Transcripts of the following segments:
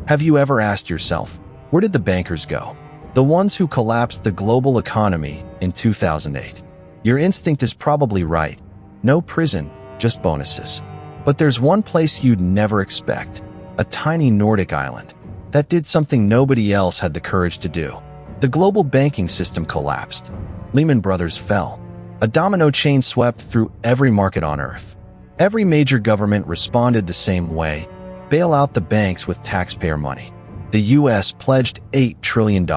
Have you ever asked yourself, where did the bankers go? The ones who collapsed the global economy in 2008. Your instinct is probably right. No prison, just bonuses. But there's one place you'd never expect. A tiny Nordic island that did something nobody else had the courage to do. The global banking system collapsed. Lehman Brothers fell. A domino chain swept through every market on Earth. Every major government responded the same way: bail out the banks with taxpayer money. The US pledged $8 trillion.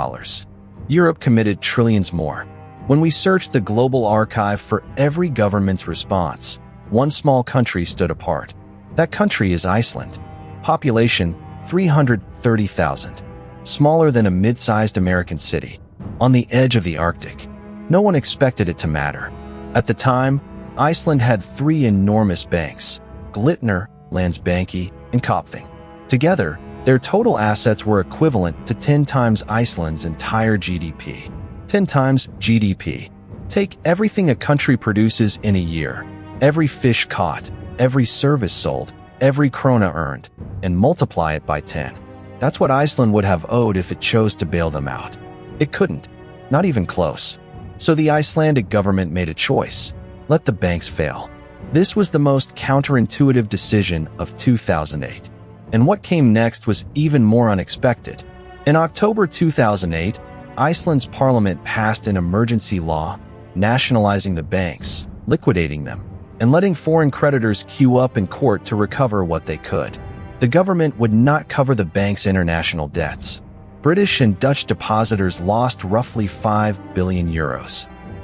Europe committed trillions more. When we searched the global archive for every government's response, one small country stood apart. That country is Iceland. Population 330,000. Smaller than a mid-sized American city. On the edge of the Arctic. No one expected it to matter. At the time, Iceland had three enormous banks: Glitnir, Landsbanki, and Kaupthing. Together, their total assets were equivalent to 10 times Iceland's entire GDP. 10 times GDP. Take everything a country produces in a year, every fish caught, every service sold, every krona earned, and multiply it by 10. That's what Iceland would have owed if it chose to bail them out. It couldn't. Not even close. So the Icelandic government made a choice. Let the banks fail. This was the most counterintuitive decision of 2008. And what came next was even more unexpected. In October 2008, Iceland's parliament passed an emergency law, nationalizing the banks, liquidating them, and letting foreign creditors queue up in court to recover what they could. The government would not cover the bank's international debts. British and Dutch depositors lost roughly €5 billion.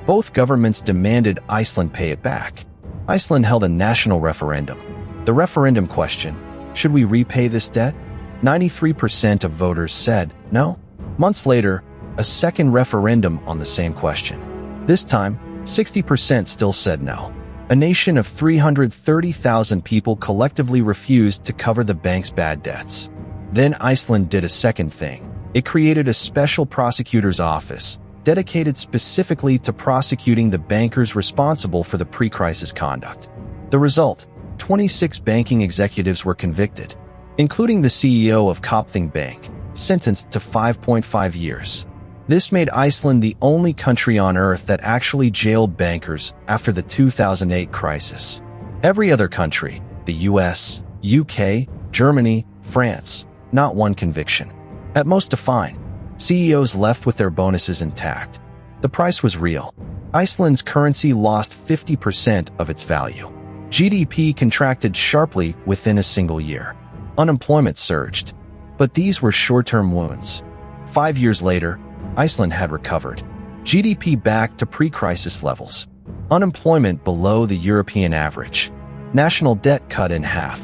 Both governments demanded Iceland pay it back. Iceland held a national referendum. The referendum question: should we repay this debt? 93% of voters said no. Months later, a second referendum on the same question. This time, 60% still said no. A nation of 330,000 people collectively refused to cover the bank's bad debts. Then Iceland did a second thing. It created a special prosecutor's office, dedicated specifically to prosecuting the bankers responsible for the pre-crisis conduct. The result: 26 banking executives were convicted, including the CEO of Kaupthing Bank, sentenced to 5.5 years. This made Iceland the only country on Earth that actually jailed bankers after the 2008 crisis. Every other country, the US, UK, Germany, France, not one conviction. At most a fine. CEOs left with their bonuses intact. The price was real. Iceland's currency lost 50% of its value. GDP contracted sharply within a single year. Unemployment surged. But these were short-term wounds. 5 years later, Iceland had recovered. GDP back to pre-crisis levels. Unemployment below the European average. National debt cut in half.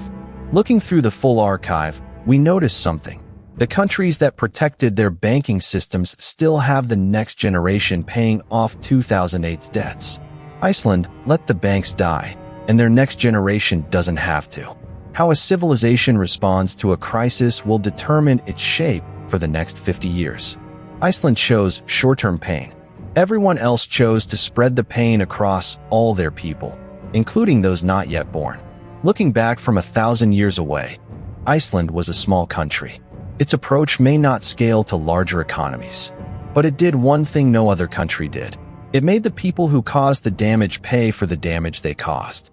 Looking through the full archive, we noticed something. The countries that protected their banking systems still have the next generation paying off 2008's debts. Iceland let the banks die, and their next generation doesn't have to. How a civilization responds to a crisis will determine its shape for the next 50 years. Iceland chose short-term pain. Everyone else chose to spread the pain across all their people, including those not yet born. Looking back from 1,000 years away, Iceland was a small country. Its approach may not scale to larger economies, but it did one thing no other country did. It made the people who caused the damage pay for the damage they caused.